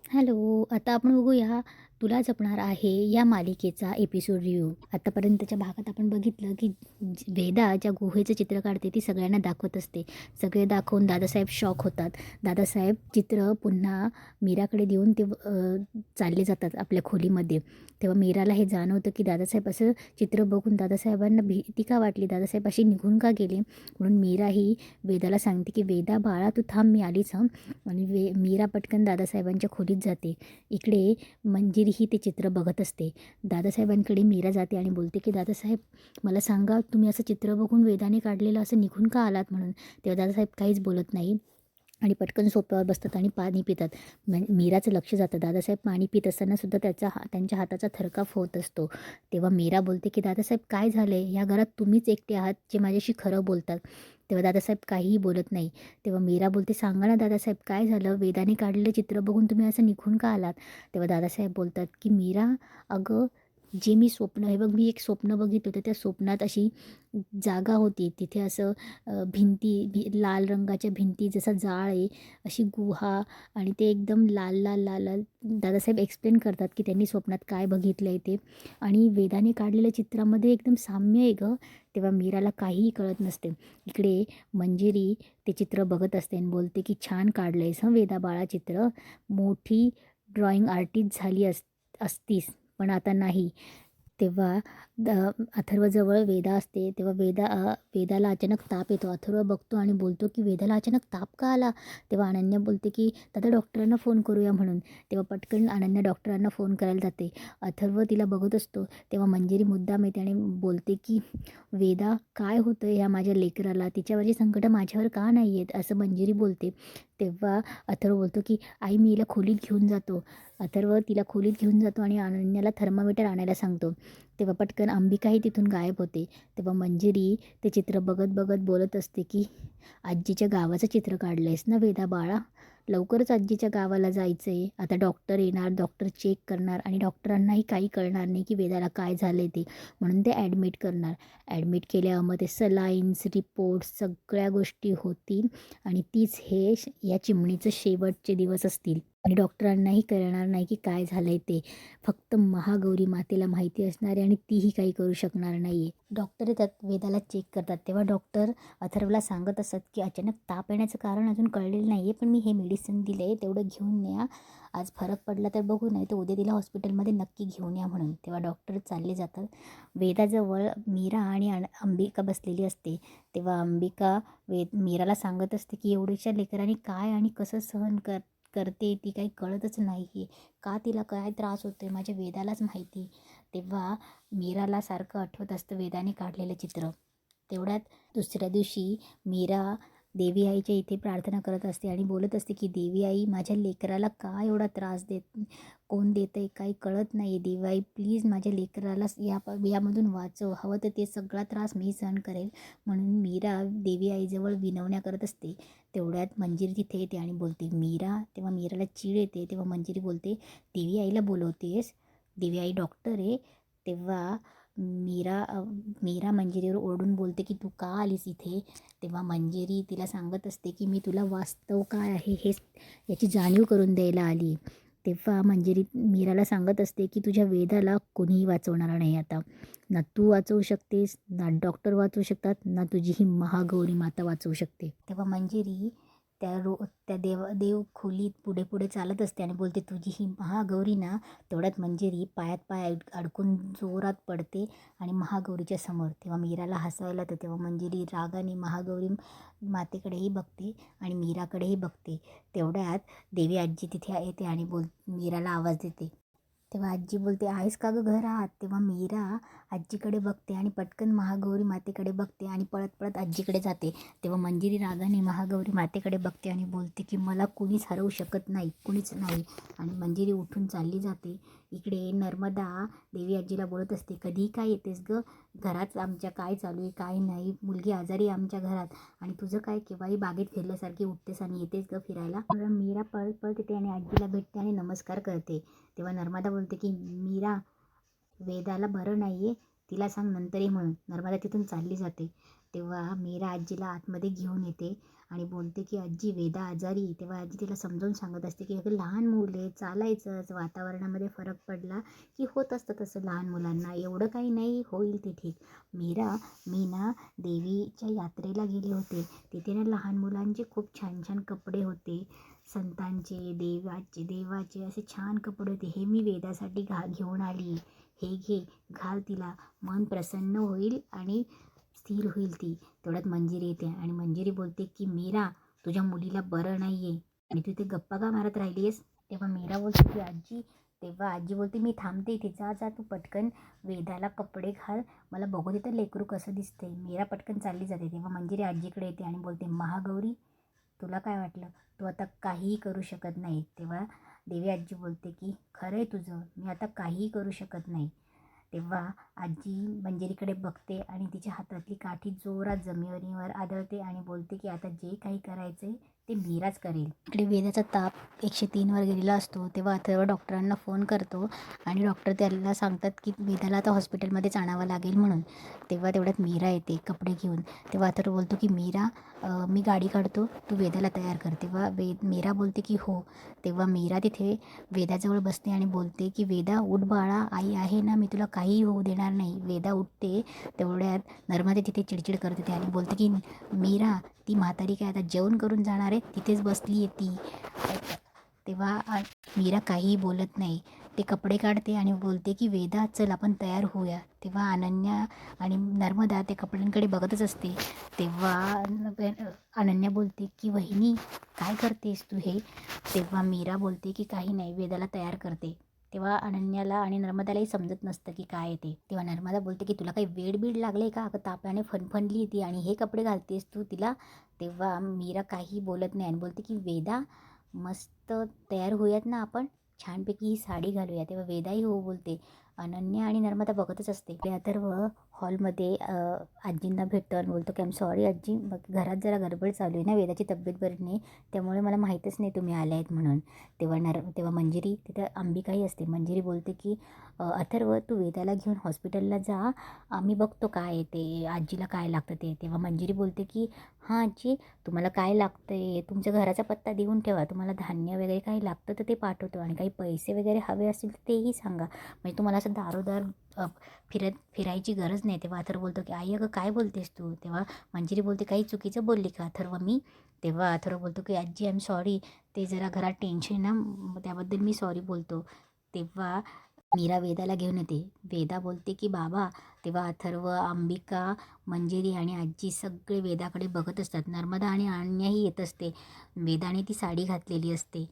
Hello. आता आपण बघूया तुला जपणार आहे या मालिकेचा एपिसोड रिव्ह्यू. आतापर्यंतच्या भागात आपण बघितलं की वेदा ज्या गुहेचं चित्र काढते ती सगळ्यांना दाखवत असते. सगळे दाखवून दादासाहेब शॉक होतात. दादासाहेब चित्र पुन्हा मीराकडे देऊन ते चालले जातात आपल्या खोलीमध्ये. तेव्हा मीराला हे जाणवतं की दादासाहेब असं चित्र बघून दादासाहेबांना भीती का वाटली, दादासाहेब अशी निघून का गेले. म्हणून मीरा ही वेदाला सांगते की वेदा बाळा तू थांब, मी आलीच हं. आणि मीरा पटकन दादासाहेबांच्या खोलीत जाते. इकडे मंजिरी ही ते चित्र बघत असते. दादासाहेबांकडे मीरा जाते आणि बोलते की दादासाहेब मला सांगा, तुम्ही असं चित्र बघून वेदाने काढलेलं असं निघून का आलात म्हणून. तेव्हा दादासाहेब काहीच बोलत नाही आणि पटकन सोफ्यावर बसतात आणि पाणी पितात. मीराचं लक्ष जातं. दादासाहेब पाणी पित असताना सुद्धा त्यांच्या हाताचा थरकाप होत असतो. तेव्हा मीरा बोलते की दादासाहेब काय झालं आहे, ह्या घरात तुम्हीच एकटे आहात जे माझ्याशी खरं बोलतात. तेव्हा दादासाहेब काहीही बोलत नाही. तेव्हा मीरा बोलते सांगा ना दादासाहेब काय झालं, वेदाने काढलेलं चित्र बघून तुम्ही असं निघून का आलात. तेव्हा दादासाहेब बोलतात की मीरा अगं, जे मी स्वप्न हे बघ, मी एक स्वप्न बघितलं होतं. त्या स्वप्नात अशी जागा होती, तिथे असं लाल रंगाच्या भिंती, जसा जाळ आहे अशी गुहा, आणि ते एकदम लाल लाल लाल लाल. दादासाहेब एक्सप्लेन करतात की त्यांनी स्वप्नात काय बघितलं आहे ते, आणि वेदाने काढलेल्या चित्रामध्ये एकदम साम्य आहे गं. तेव्हा मीराला काहीही कळत नसते. इकडे मंजिरी ते चित्र बघत असते आणि बोलते की छान काढलं आहेस हं वेदा बाळा चित्र, मोठी ड्रॉइंग आर्टिस्ट झाली असतीस पण आता नाही. तेव्हा द अथर्वजवळ वेदा असते. तेव्हा वेदाला अचानक ताप येतो. अथर्व बघतो आणि बोलतो की वेदाला अचानक ताप का आला. तेव्हा अनन्या बोलते की दादा डॉक्टरांना फोन करूया म्हणून. तेव्हा पटकन अनन्या डॉक्टरांना फोन करायला जाते. अथर्व तिला बघत असतो. तेव्हा मंजिरी मुद्दाम येते आणि बोलते की वेदा काय होतं ह्या माझ्या लेकराला, तिच्यावरची संकटं माझ्यावर का नाही आहेत असं मंजिरी बोलते. तेव्हा अथर्व बोलतो की आई मी हिला खोलीत घेऊन जातो. अथर्व तिला खोलीत घेऊन जातो आणि अनन्याला थर्मामीटर आणायला सांगतो. तेव्हा पटकन अंबिकाही तिथून गायब होते. तेव्हा मंजिरी ते चित्र बघत बघत बोलत असते की आजीच्या गावाचं चित्र काढलं आहेस ना वेदा बाळा, लवकरच आजीच्या गावाला जायचं आहे. आता डॉक्टर येणार, डॉक्टर चेक करणार आणि डॉक्टरांनाही काही कळणार नाही की वेदाला काय झालं आहे ते, म्हणून ते ॲडमिट करणार. ॲडमिट केल्यावर मग ते सलाईन्स, रिपोर्ट्स सगळ्या गोष्टी होतील आणि तीच या चिमणीचं शेवटचे दिवस असतील. आणि डॉक्टरांनाही कळणार नाही की काय झालं आहे ते, फक्त महागौरी मातेला माहिती असणार आहे आणि तीही काही करू शकणार नाही आहे. डॉक्टर येतात, वेदाला चेक करतात. तेव्हा डॉक्टर अथर्वला सांगत असतात की अचानक ताप येण्याचं कारण अजून कळलेलं नाही आहे, पण मी हे मेडिसिन दिलं आहे तेवढं घेऊन या, आज फरक पडला तर बघू, नाही तर उद्या तिला हॉस्पिटलमध्ये नक्की घेऊन या म्हणून. तेव्हा डॉक्टर चालले जातात. वेदाजवळ मीरा आणि अंबिका बसलेली असते. तेव्हा अंबिका मीराला सांगत असते की एवढ्याशा लेकरांनी काय आणि कसं सहन करते ती काही कळतच नाही आहे, का तिला काय त्रास होतो आहे माझ्या वेदालाच माहिती. तेव्हा मीराला सारखं आठवत असतं वेदाने काढलेलं चित्र. तेवढ्यात दुसऱ्या दिवशी मीरा देवी आईच्या इथे प्रार्थना करत असते आणि बोलत असते की देवी आई माझ्या लेकराला का एवढा त्रास कोण देतं आहे काही कळत नाही आहे. देवी आई प्लीज माझ्या लेकराला यामधून वाचव, हवं तर ते सगळा त्रास मी सहन करेल. म्हणून मीरा देवी आईजवळ विनवण्या करत असते. तेवढ्यात मंजिरी तिथे येते आणि बोलते मीरा. तेव्हा मीराला चीड येते. तेव्हा मंजिरी बोलते देवी आईला बोलवतेस, देवी आई डॉक्टर आहे. तेव्हा मीरा मंजिरीवर ओरडून बोलते की तू का आलीस इथे. तेव्हा मंजिरी तिला सांगत असते की मी तुला वास्तव काय आहे याची जाणीव करून द्यायला आली. तेव्हा मंजिरी मीराला सांगत असते की तुझ्या वेदाला कोणीही वाचवणार नाही आता, ना तू वाचवू शकतेस, ना डॉक्टर वाचवू शकतात, ना तुझी ही महागौरी माता वाचवू शकते. तेव्हा मंजिरी त्या देव खोलीत पुढे पुढे चालत असते आणि बोलते तुझी ही महागौरी ना. तेवढ्यात मंजिरी पायात पाय अडकून जोरात पडते आणि महागौरीच्या समोर. तेव्हा मीराला हसायला तर तेव्हा मंजिरी रागाने महागौरी मातेकडेही बघते आणि मीराकडेही बघते. तेवढ्यात देवी आजी तिथे येते आणि मीराला आवाज देते. तेव्हा आजी बोलते आहेस का गं घरात. तेव्हा मीरा आजीकडे बघते आणि पटकन महागौरी मातेकडे बघते आणि पळत पळत आजीकडे जाते. तेव्हा मंजिरी रागाने महागौरी मातेकडे बघते आणि बोलते की मला कुणीच हरवू शकत नाही, कुणीच नाही, आणि मंजिरी उठून चालली जाते. इकडे नर्मदा देवी आजीला बोलत असते कधी काय येतेस गं घरात आमच्या, काय चालू आहे काय नाही, मुलगी आजारी आहे आमच्या घरात, आणि तुझं काय केव्हाही बागेत फिरल्यासारखी उठतेस आणि येतेस गं फिरायला. मीरा पळत पळत येते आणि आजीला भेटते आणि नमस्कार करते. तेव्हा नर्मदा बोलते की मीरा वेदाला बरं नाही आहे, तिला सांग नंतर ये म्हणून. नर्मदा तिथून चालली जाते. तेव्हा मीरा आजीला आतमध्ये घेऊन येते आणि बोलते की आजी वेदा आजारी. तेव्हा आजी तिला समजावून सांगत असते की अगं लहान मूल आहे, चालायचंच, वातावरणामध्ये फरक पडला की होत असतं तसं लहान मुलांना, एवढं काही नाही, होईल ते ठीक. मी ना देवीच्या यात्रेला गेले होते, तिथे ना लहान मुलांचे खूप छान छान कपडे होते, संतांचे, देवाचे असे छान कपडे होते. हे मी वेदासाठी घेऊन आली, हे घे, घाल तिला, मन प्रसन्न होईल आणि स्थिर होईल ती. तेवढ्यात मंजिरी येते आणि मंजिरी बोलते की मीरा, तुझ्या मुलीला बरं नाही आहे आणि तू इथे गप्पा का मारत राहिली आहेस. तेव्हा मीरा बोलते की आजी, तेव्हा आजी बोलते मी थांबते इथे, जा जा तू पटकन वेदाला कपडे घाल, मला बघू दे तर लेकरू कसं दिसते. मीरा पटकन चालली जाते. तेव्हा मंजिरी आजीकडे येते आणि बोलते महागौरी, तुला काय वाटलं, तू आता काहीही करू शकत नाही. तेव्हा देवी आजी बोलते की खरं आहे तुझं, मी आता काहीही करू शकत नाही. तेव्हा आजी मंजिरीकडे बघते आणि तिच्या हातातली काठी जोरात जमिनीवर आदळते आणि बोलते की आता जे काही करायचं ते मीराच करेल. इकडे वेदाचा ताप 103 वर गेलेला असतो. तेव्हा अथर्व डॉक्टरांना फोन करतो आणि डॉक्टर त्याला सांगतात की वेदाला आता हॉस्पिटलमध्येच आणावं लागेल म्हणून. तेव्हा तेवढ्यात मीरा येते कपडे घेऊन. तेव्हा अथर्व बोलतो की मीरा, मी गाडी काढतो, तू वेदाला तयार कर. तेव्हा मीरा बोलते की हो. तेव्हा मीरा तिथे वेदाजवळ बसते आणि बोलते की वेदा उठ बाळा, आई आहे ना, मी तुला काहीही होऊ देणार नाही. वेदा उठते. तेवढ्यात नर्मदा तिथे चिडचिड करते आणि बोलते की मीरा, ती म्हातारी काय आता जेवण करून जाणार आहे, तिथेच बसली आहे ती. तेव्हा मीरा काहीही बोलत नाही. ते कपडे काढते आणि बोलते की वेदा चल आपण तयार होऊया. तेव्हा अनन्या आणि नर्मदा ते कपड्यांकडे बघतच असते. तेव्हा अनन्या बोलते की वहिनी काय करतेस तू हे. तेव्हा मीरा बोलते की काही नाही, वेदाला तयार करते. तेव्हा अनन्याला आणि नर्मदालाही समजत नसतं की काय ते. तेव्हा नर्मदा बोलते की तुला काही वेड लागले का, अगं तापाने फनफनली ती आणि हे कपडे घालतेस तू तिला. तेव्हा मीरा काही बोलत नाही आणि बोलते की वेदा मस्त तयार होऊयात ना आपण, छानपैकी ही साडी घालूया. तेव्हा वेदाही हो बोलते. अनन्या आणि नर्मदा बघतच असते. ते अथर्व हॉलमध्ये आजींना भेटतो आणि बोलतो की आय एम सॉरी आजी, मग घरात जरा गडबड चालू आहे ना, वेदाची तब्येत बरी नाही, त्यामुळे मला माहीतच नाही तुम्ही आल्या आहेत म्हणून. तेव्हा मंजिरी तिथं अंबिकाही असते. मंजिरी बोलते की अथर्व तू वेदाला घेऊन हॉस्पिटलला जा, आम्ही बघतो काय आहे ते, आजीला काय लागतं ते. तेव्हा मंजिरी बोलते की हां आजी, तुम्हाला काय लागतं आहे, तुमच्या घराचा पत्ता देऊन ठेवा, तुम्हाला धान्य वगैरे काही लागतं तर ते पाठवतो आणि काही पैसे वगैरे हवे असतील तर तेही सांगा, म्हणजे तुम्हाला असं दारोदार फिरायची गरज नाही. तेव्हा अथर्व बोलतो की आई अगं काय बोलतेस तू. तेव्हा मंजिरी बोलते काही चुकीचं बोलली का अथर्व मी. तेव्हा अथर्व बोलतो की आजी आय एम सॉरी, ते जरा घरात टेन्शन ना, त्याबद्दल मी सॉरी बोलतो. तेव्हा मीरा वेदाला घेऊन येते. वेदा बोलते की बाबा. तेव्हा अथर्व, अंबिका, मंजिरी आणि आजी सगळे वेदाकडे बघत असतात. नर्मदा आणि अनन्याही येत असते. वेदाने ती साडी घातलेली असते.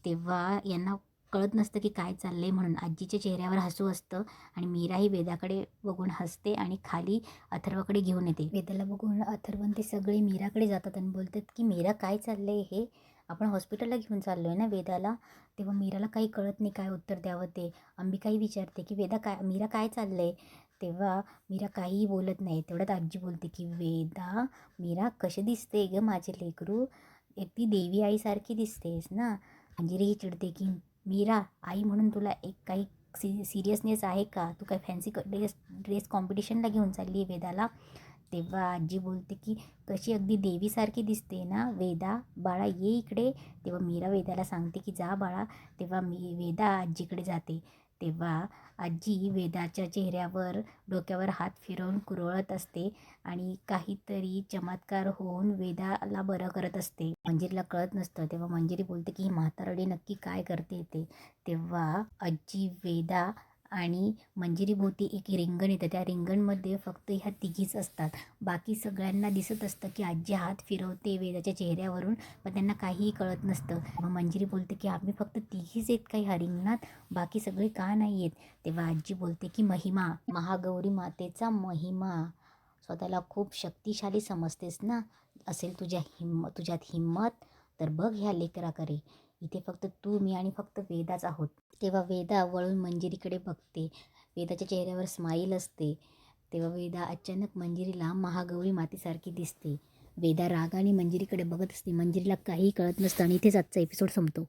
तेव्हा यांना कळत नसतं की काय चाललंय म्हणून. आजीच्या चेहऱ्यावर हसू असतं आणि मीराही वेदाकडे बघून हसते आणि खाली अथर्वकडे घेऊन येते. वेदाला बघून अथर्व ते सगळे मीराकडे जातात आणि बोलतात की मीरा काय चाललंय हे, आपण हॉस्पिटलला घेऊन चाललो आहे ना वेदाला. तेव्हा मीराला काही कळत नाही काय उत्तर द्यावं ते. अंबिकाही विचारते की मीरा काय चाललंय. तेव्हा मीरा काहीही बोलत नाही. तेवढ्यात आजी बोलते की वेदा, मीरा कशी दिसते ग माझे लेकरू, एक ती देवी आईसारखी दिसतेस ना. अंजिरीही चिडते की मीरा, आई म्हणून तुला एक काही सिरियसनेस आहे का, तू काय फॅन्सी ड्रेस कॉम्पिटिशनला घेऊन चालली आहे वेदाला. तेव्हा आजी बोलते की कशी अगदी देवीसारखी दिसते ना वेदा, बाळा ये इकडे. तेव्हा मीरा वेदाला सांगते की जा बाळा. तेव्हा वेदा आजीकडे जाते. तेव्हा आजी वेदाच्या चेहऱ्यावर, डोक्यावर हात फिरवून कुरळत असते आणि काहीतरी चमत्कार होऊन वेदाला बरं करत असते. मंजिरीला कळत नसतं. तेव्हा मंजिरी बोलते की ही म्हातारडी नक्की काय करते ते. तेव्हा आजी, वेदा आणि मंजिरीभोवती एक रिंगण येतं. त्या रिंगणमध्ये फक्त ह्या तिघीच असतात. बाकी सगळ्यांना दिसत असतं की आजी हात फिरवते वेदाच्या चेहऱ्यावरून, पण त्यांना काहीही कळत नसतं. मग मंजिरी बोलते की आम्ही फक्त तिघीच आहेत का ह्या रिंगणात, बाकी सगळे का नाही आहेत. तेव्हा आजी बोलते की महिमा, महागौरी मातेचा महिमा, स्वतःला खूप शक्तिशाली समजतेस ना, असेल तुझ्यात हिम्मत तर बघ ह्या लेकराकडे, इथे फक्त तू, मी आणि फक्त वेदाच आहोत. तेव्हा वेदा वळून मंजिरीकडे बघते. वेदाच्या चेहऱ्यावर स्माईल असते. तेव्हा वेदा अचानक मंजिरीला महागौरी मातेसारखी दिसते. वेदा रागाने मंजिरीकडे बघत असते. मंजिरीला काही कळत नसतं आणि इथेच आजचा एपिसोड संपतो.